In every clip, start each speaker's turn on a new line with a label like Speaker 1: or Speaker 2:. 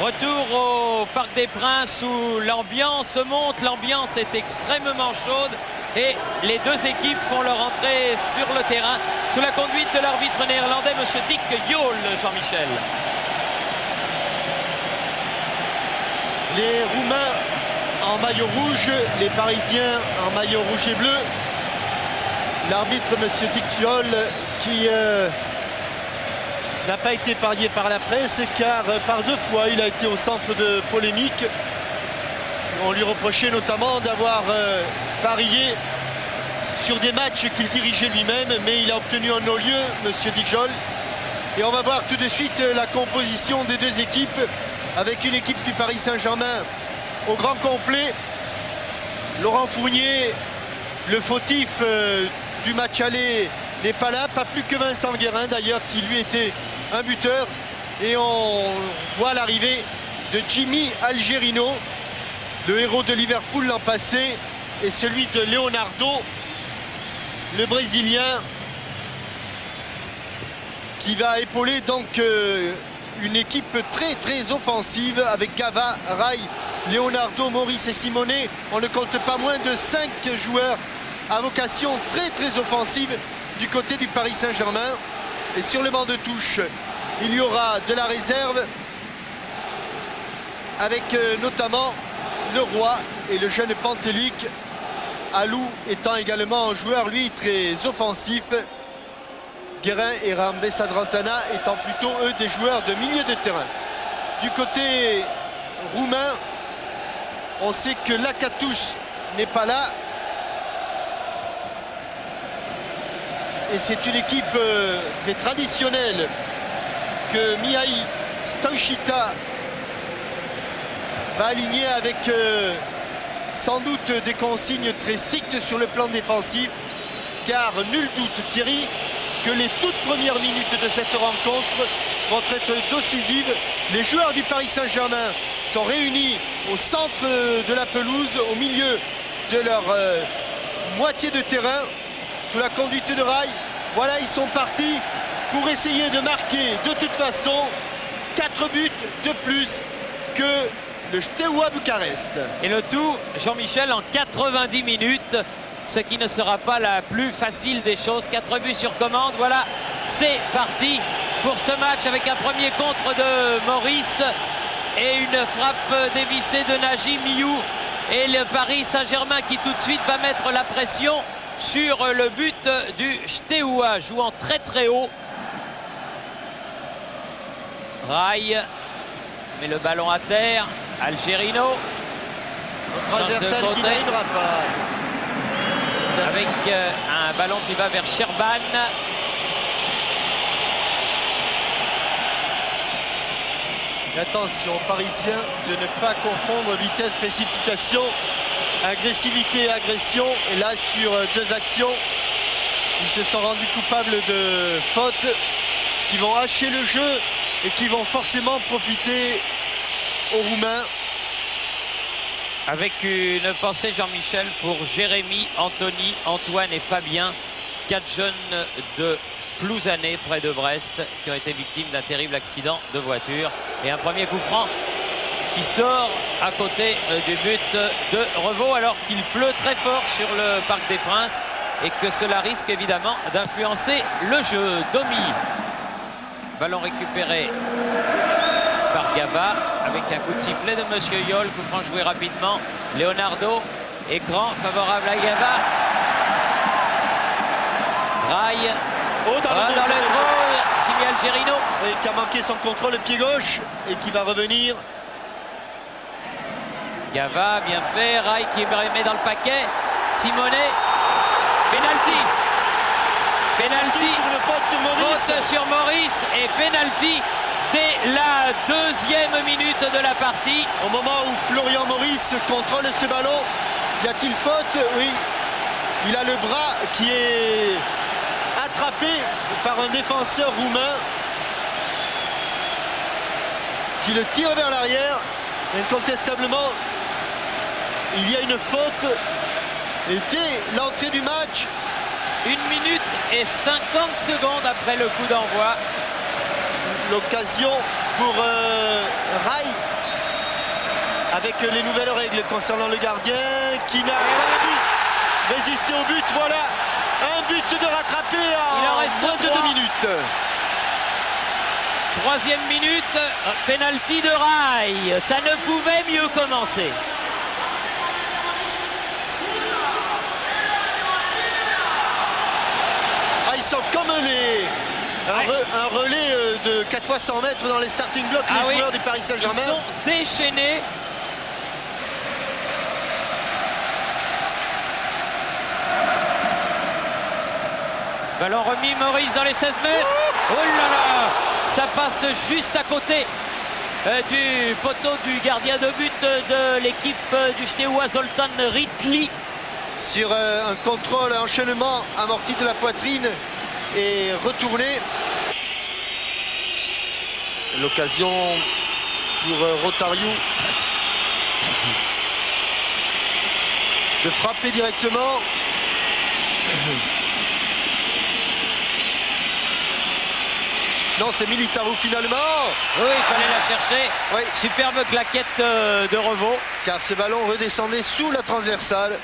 Speaker 1: Retour au Parc des Princes où l'ambiance monte, l'ambiance est extrêmement chaude et les deux équipes font leur entrée sur le terrain sous la conduite de l'arbitre néerlandais, M. Dick Jol, Jean-Michel.
Speaker 2: Les Roumains en maillot rouge, les Parisiens en maillot rouge et bleu. L'arbitre, M. Dick Jol, qui n'a pas été épargné par la presse car par deux fois il a été au centre de polémique. On lui reprochait notamment d'avoir parié sur des matchs qu'il dirigeait lui-même, mais il a obtenu un non-lieu, M. Dick Jol. Et on va voir tout de suite la composition des deux équipes, avec une équipe du Paris Saint-Germain au grand complet. Laurent Fournier, le fautif du match aller, n'est pas là, pas plus que Vincent Guérin d'ailleurs, qui lui était un buteur. Et on voit l'arrivée de Jimmy Algerino, le héros de Liverpool l'an passé, et celui de Leonardo, le Brésilien, qui va épauler donc une équipe très offensive avec Gava, Rai, Leonardo, Maurice et Simone. On ne compte pas moins de 5 joueurs à vocation très offensive du côté du Paris Saint-Germain. Et sur le banc de touche, il y aura de la réserve avec notamment le Roi et le jeune Pantelic. Alou étant également un joueur, lui, très offensif. Guérin et Rambé Sadrantana étant plutôt, eux, des joueurs de milieu de terrain. Du côté roumain, on sait que Lakatouche n'est pas là. Et c'est une équipe très traditionnelle que Mihai Stojcic va aligner avec sans doute des consignes très strictes sur le plan défensif, car nul doute, Thierry, que les toutes premières minutes de cette rencontre vont être décisives. Les joueurs du Paris Saint-Germain sont réunis au centre de la pelouse, au milieu de leur moitié de terrain, sous la conduite de Rai. Voilà, ils sont partis pour essayer de marquer de toute façon 4 buts de plus que le Steaua Bucarest.
Speaker 1: Et le tout, Jean-Michel, en 90 minutes, ce qui ne sera pas la plus facile des choses. 4 buts sur commande, voilà, c'est parti pour ce match avec un premier contre de Maurice et une frappe dévissée de Najim Miou. Et le Paris Saint-Germain qui tout de suite va mettre la pression sur le but du Steaua, jouant très haut. Rai met le ballon à terre. Algerino.
Speaker 2: Transversal qui n'arrivera pas.
Speaker 1: Avec un ballon qui va vers Sherban.
Speaker 2: Et attention aux Parisiens de ne pas confondre vitesse, précipitation, agressivité et agression. Et là, sur 2 actions, ils se sont rendus coupables de fautes qui vont hacher le jeu et qui vont forcément profiter aux Roumains.
Speaker 1: Avec une pensée, Jean-Michel, pour Jérémy, Anthony, Antoine et Fabien, 4 jeunes de Plouzané, près de Brest, qui ont été victimes d'un terrible accident de voiture. Et un premier coup franc qui sort à côté du but de Revaux, alors qu'il pleut très fort sur le Parc des Princes et que cela risque évidemment d'influencer le jeu. Domi, ballon récupéré par Gava avec un coup de sifflet de Monsieur Jol. Coup franc joué rapidement. Leonardo, écran favorable à Gava. Rai
Speaker 2: dans le
Speaker 1: contrôle, Jimmy Algerino.
Speaker 2: Et qui a manqué son contrôle de pied gauche et qui va revenir.
Speaker 1: Gava, bien fait. Rai qui met dans le paquet. Simone. Penalty. Penalty. Faute sur Maurice et penalty dès la 2e minute de la partie.
Speaker 2: Au moment où Florian Maurice contrôle ce ballon, y a-t-il faute? Oui. Il a le bras qui est attrapé par un défenseur roumain qui le tire vers l'arrière. Incontestablement, il y a une faute. Et dès l'entrée du match,
Speaker 1: 1 minute et 50 secondes après le coup d'envoi.
Speaker 2: L'occasion pour Rai avec les nouvelles règles concernant le gardien qui n'a pas pu résister au but. Voilà, un but de rattrapé en moins de 2 minutes.
Speaker 1: Troisième minute, penalty de Rai. Ça ne pouvait mieux commencer.
Speaker 2: Ah, ils sont comme un relais de 4 fois 100 mètres dans les starting blocks, les joueurs du Paris Saint-Germain.
Speaker 1: Ils sont déchaînés. Ballon remis, Maurice dans les 16 mètres. Oh là là, ça passe juste à côté du poteau du gardien de but de l'équipe du Steaua, Zoltan Ritli.
Speaker 2: Sur un contrôle, un enchaînement amorti de la poitrine et retourné. L'occasion pour Rotario de frapper directement. Non, c'est Militao finalement.
Speaker 1: Oui, il fallait la chercher.
Speaker 2: Oui.
Speaker 1: Superbe claquette de Revaux.
Speaker 2: Car ce ballon redescendait sous la transversale.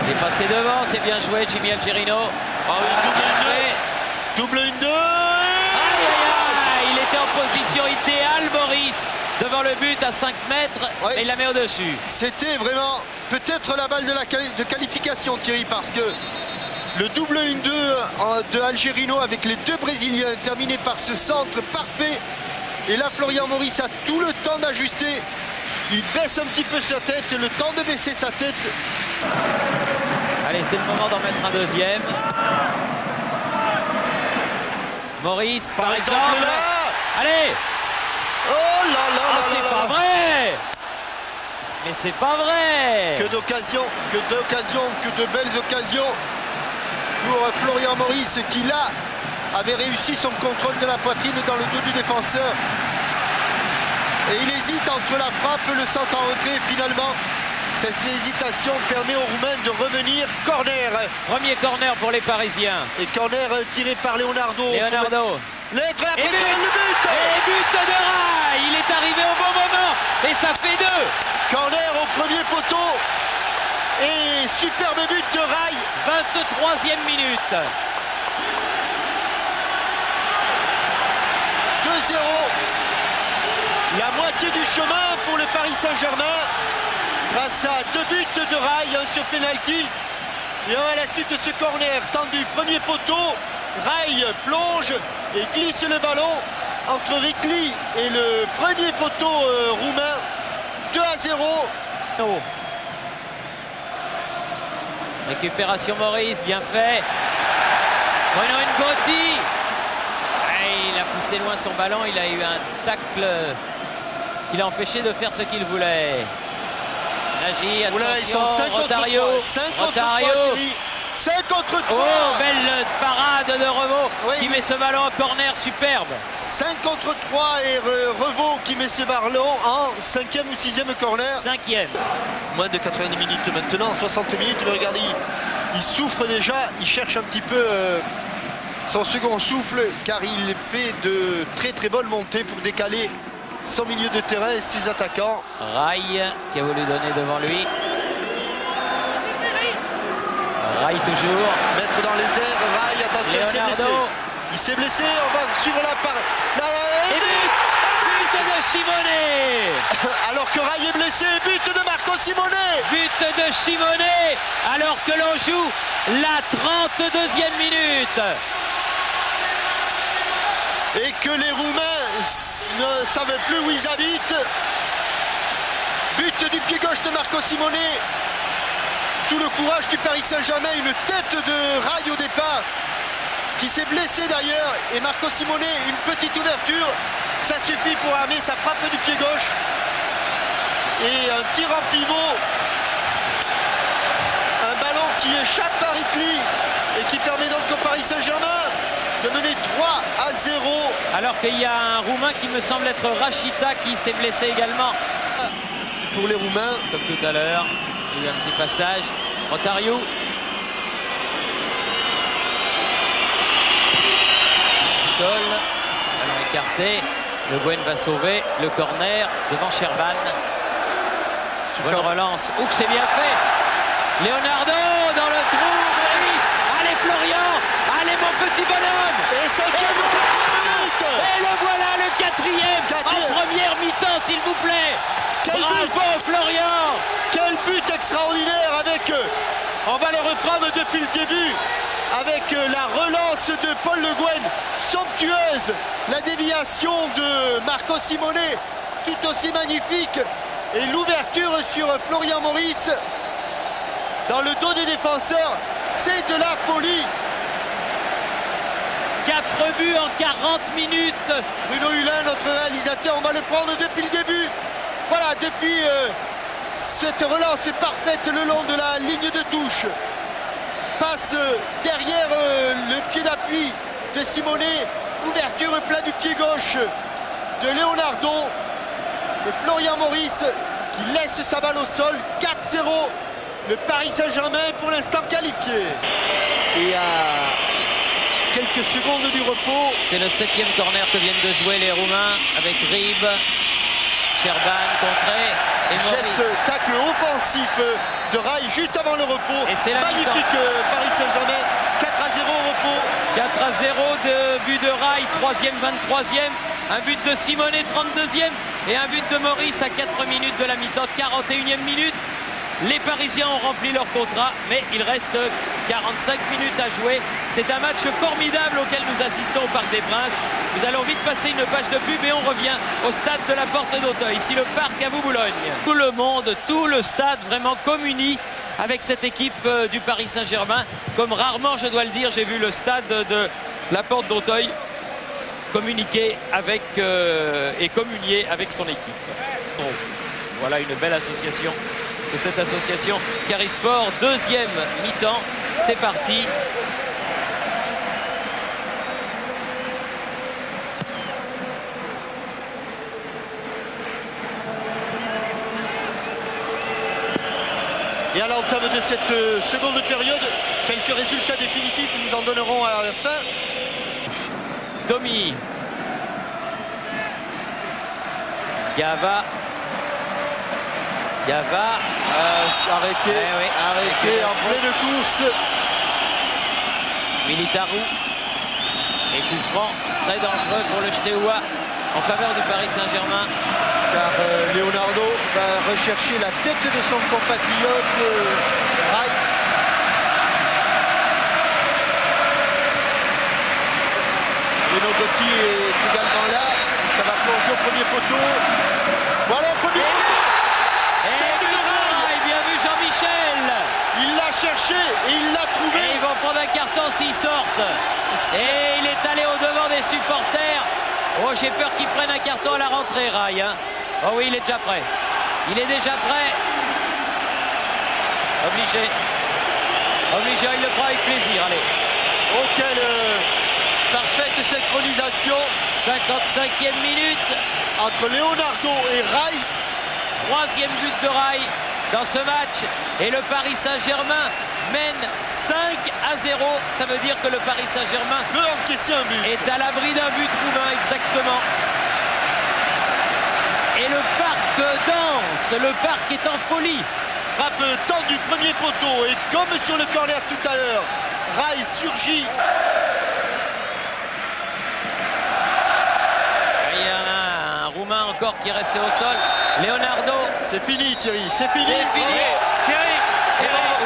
Speaker 1: Il est passé devant, c'est bien joué, Jimmy Algerino.
Speaker 2: Ah oui, double 1-2.
Speaker 1: Aïe, aïe, aïe, il était en position idéale, Maurice, devant le but à 5 mètres,
Speaker 2: Ouais,
Speaker 1: et il la met au-dessus.
Speaker 2: C'était vraiment peut-être la balle de qualification, Thierry, parce que le double 1-2 de Algerino avec les deux Brésiliens terminé par ce centre parfait. Et là, Florian Maurice a tout le temps d'ajuster. Il baisse un petit peu sa tête, le temps de baisser sa tête.
Speaker 1: Allez, c'est le moment d'en mettre un deuxième. Maurice, par exemple.
Speaker 2: Là.
Speaker 1: Allez.
Speaker 2: Oh là là
Speaker 1: Ah,
Speaker 2: là
Speaker 1: c'est
Speaker 2: là
Speaker 1: pas
Speaker 2: là.
Speaker 1: vrai. Mais c'est pas vrai.
Speaker 2: Que d'occasions, que de belles occasions pour Florian Maurice qui là avait réussi son contrôle de la poitrine dans le dos du défenseur. Et il hésite entre la frappe et le centre en retrait. Finalement, cette hésitation permet aux Roumains de revenir. Corner.
Speaker 1: Premier corner pour les Parisiens.
Speaker 2: Et corner tiré par Leonardo.
Speaker 1: Leonardo.
Speaker 2: Lettre la
Speaker 1: Et
Speaker 2: pression,
Speaker 1: but.
Speaker 2: le but.
Speaker 1: Et but de Rai. Il est arrivé au bon moment. Et ça fait 2.
Speaker 2: Corner au premier poteau. Et superbe but de Rai.
Speaker 1: 23e minute.
Speaker 2: 2-0. La moitié du chemin pour le Paris Saint-Germain. Grâce à 2 buts de Rai, un sur penalty. Et un à la suite de ce corner tendu. Premier poteau. Rai plonge et glisse le ballon entre Ritli et le premier poteau roumain. 2-0.
Speaker 1: Oh. Récupération Maurice, bien fait. Bruno Ngoti. Il a poussé loin son ballon, il a eu un tacle qui l'a empêché de faire ce qu'il voulait. Nagy, attention,
Speaker 2: Oula, ils sont 5 contre 3.
Speaker 1: Rotario.
Speaker 2: 5 contre 3,
Speaker 1: Rotario.
Speaker 2: Thierry. 5 contre 3.
Speaker 1: Oh, belle parade de Revaux
Speaker 2: Oui.
Speaker 1: qui met ce ballon en corner superbe.
Speaker 2: 5 contre 3 et Revaux qui met ses ballons en 5e ou 6e corner.
Speaker 1: 5e.
Speaker 2: Moins de 90 minutes maintenant, 60 minutes, mais regardez, il souffre déjà, il cherche un petit peu son second souffle, car il fait de très très bonnes montées pour décaler son milieu de terrain et ses attaquants.
Speaker 1: Rai qui a voulu donner devant lui. Rai toujours.
Speaker 2: Mettre dans les airs, Rai, attention, il s'est blessé.
Speaker 1: Leonardo.
Speaker 2: Il s'est blessé, on va suivre
Speaker 1: Et but de Simone.
Speaker 2: alors que Rai est blessé, but de Marco Simone.
Speaker 1: But de Simone alors que l'on joue la 32e minute.
Speaker 2: Et que les Roumains ne savent plus où ils habitent. But du pied gauche de Marco Simone. Tout le courage du Paris Saint-Germain, une tête de Rai au départ, qui s'est blessé d'ailleurs. Et Marco Simone, une petite ouverture, ça suffit pour armer sa frappe du pied gauche. Et un tir en pivot. Un ballon qui échappe à Ritli et qui permet donc au Paris Saint-Germain de mener 3-0.
Speaker 1: Alors qu'il y a un Roumain qui me semble être Rachita qui s'est blessé également.
Speaker 2: Pour les Roumains.
Speaker 1: Comme tout à l'heure, il y a eu un petit passage. Rotario. sol. Ballon écarté. Le Gwen va sauver le corner devant Sherban. Bonne relance. Ouh, c'est bien fait. Leonardo dans le trou. Maurice. Allez Florian. Allez mon petit bonhomme.
Speaker 2: Et cinquième but.
Speaker 1: Et le voilà, le quatrième. En première mi-temps, s'il vous plaît. Bravo Florian.
Speaker 2: Quel but extraordinaire avec, on va le reprendre depuis le début, avec la relance de Paul Le Guen, somptueuse, la déviation de Marco Simone, tout aussi magnifique, et l'ouverture sur Florian Maurice dans le dos des défenseurs, c'est de la folie.
Speaker 1: 4 buts en 40 minutes.
Speaker 2: Bruno Hulin, notre réalisateur, on va le prendre depuis le début. Voilà, depuis cette relance est parfaite le long de la ligne de touche. Passe derrière le pied d'appui de Simone. Ouverture plat du pied gauche de Leonardo. Et Florian Maurice qui laisse sa balle au sol. 4-0. Le Paris Saint-Germain pour l'instant qualifié. Et à quelques secondes du repos.
Speaker 1: C'est le 7e corner que viennent de jouer les Roumains avec Rib. Sherban contré et
Speaker 2: Geste tacle offensif de Rai juste avant le repos.
Speaker 1: Et c'est la
Speaker 2: magnifique Paris Saint-Germain. 4-0 au repos.
Speaker 1: 4-0 de but de Rai, 3e, 23e. Un but de Simone, 32e. Et un but de Maurice à 4 minutes de la mi-temps, 41e minute. Les Parisiens ont rempli leur contrat, mais il reste 45 minutes à jouer. C'est un match formidable auquel nous assistons au Parc des Princes. Nous allons vite passer une page de pub et on revient au stade de la Porte d'Auteuil, ici le parc à Boulogne. Tout le monde, tout le stade vraiment communie avec cette équipe du Paris Saint-Germain. Comme rarement, je dois le dire, j'ai vu le stade de la Porte d'Auteuil communiquer avec et communier avec son équipe. Oh, voilà une belle association de cette association Carisport. 2e mi-temps, c'est parti.
Speaker 2: Et à l'entame de cette seconde période, quelques résultats définitifs nous en donnerons à la fin.
Speaker 1: Tommy. Gava.
Speaker 2: Arrêté, arrêté en pleine course.
Speaker 1: Militaru. Et coup franc très dangereux pour le Steaua en faveur du Paris Saint-Germain.
Speaker 2: Car Leonardo va rechercher la tête de son compatriote Rai. Bruno Gotti est également là. Ça va plonger au premier poteau. Voilà le premier poteau.
Speaker 1: Et bien vu Jean-Michel.
Speaker 2: Il l'a cherché et il l'a trouvé.
Speaker 1: Et ils vont prendre un carton s'ils sortent. Et il est allé au-devant des supporters. Oh, j'ai peur qu'ils prennent un carton à la rentrée, Rai. Hein. Oh oui, il est déjà prêt. Il est déjà prêt. Obligé. Obligé, il le prend avec plaisir. Allez.
Speaker 2: Oh, quelle parfaite synchronisation.
Speaker 1: 55e minute.
Speaker 2: Entre Leonardo et Rai.
Speaker 1: 3e but de Rai dans ce match. Et le Paris Saint-Germain mène 5-0. Ça veut dire que le Paris Saint-Germain
Speaker 2: peut encaisser un but.
Speaker 1: Est à l'abri d'un but roumain, exactement. Et le parc danse. Le parc est en folie.
Speaker 2: Frappe tendue, premier poteau. Et comme sur le corner tout à l'heure, Rai surgit.
Speaker 1: Il y a un Roumain encore qui est resté au sol. Leonardo.
Speaker 2: C'est fini, Thierry. C'est fini.
Speaker 1: C'est fini.
Speaker 3: Thierry,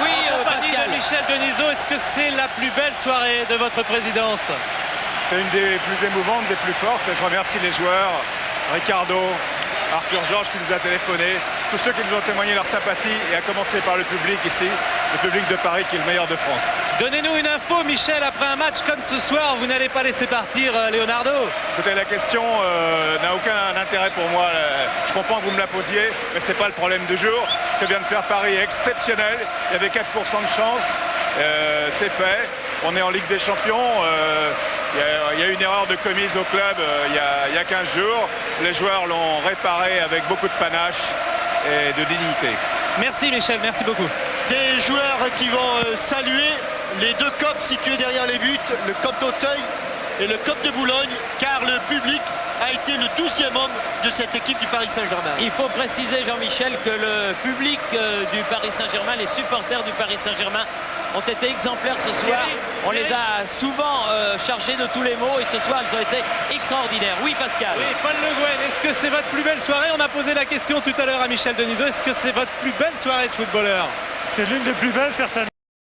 Speaker 1: oui,
Speaker 3: Pascal. Michel Denisot, est-ce que c'est la plus belle soirée de votre présidence?
Speaker 4: C'est une des plus émouvantes, des plus fortes. Je remercie les joueurs, Ricardo, Arthur Georges qui nous a téléphoné, tous ceux qui nous ont témoigné leur sympathie, et à commencer par le public ici, le public de Paris qui est le meilleur de France.
Speaker 3: Donnez-nous une info, Michel, après un match comme ce soir, vous n'allez pas laisser partir Leonardo?
Speaker 4: Écoutez, la question n'a aucun intérêt pour moi. Je comprends que vous me la posiez, mais ce n'est pas le problème du jour. Ce que vient de faire Paris est exceptionnel. Il y avait 4% de chance. C'est fait. On est en Ligue des Champions. Il y a une erreur de commise au club il y a 15 jours. Les joueurs l'ont réparé avec beaucoup de panache et de dignité.
Speaker 3: Merci Michel, merci beaucoup.
Speaker 2: Des joueurs qui vont saluer les deux copes situés derrière les buts, le COP d'Auteuil et le COP de Boulogne, car le public a été le 12e homme de cette équipe du Paris Saint-Germain.
Speaker 1: Il faut préciser, Jean-Michel, que le public du Paris Saint-Germain, les supporters du Paris Saint-Germain ont été exemplaires ce soir. On les a souvent chargés de tous les maux et ce soir, ils ont été extraordinaires. Oui, Pascal.
Speaker 3: Oui, Paul Le Guen, est-ce que c'est votre plus belle soirée? On a posé la question tout à l'heure à Michel Denisot. Est-ce que c'est votre plus belle soirée de footballeur?
Speaker 5: C'est l'une des plus belles, certainement.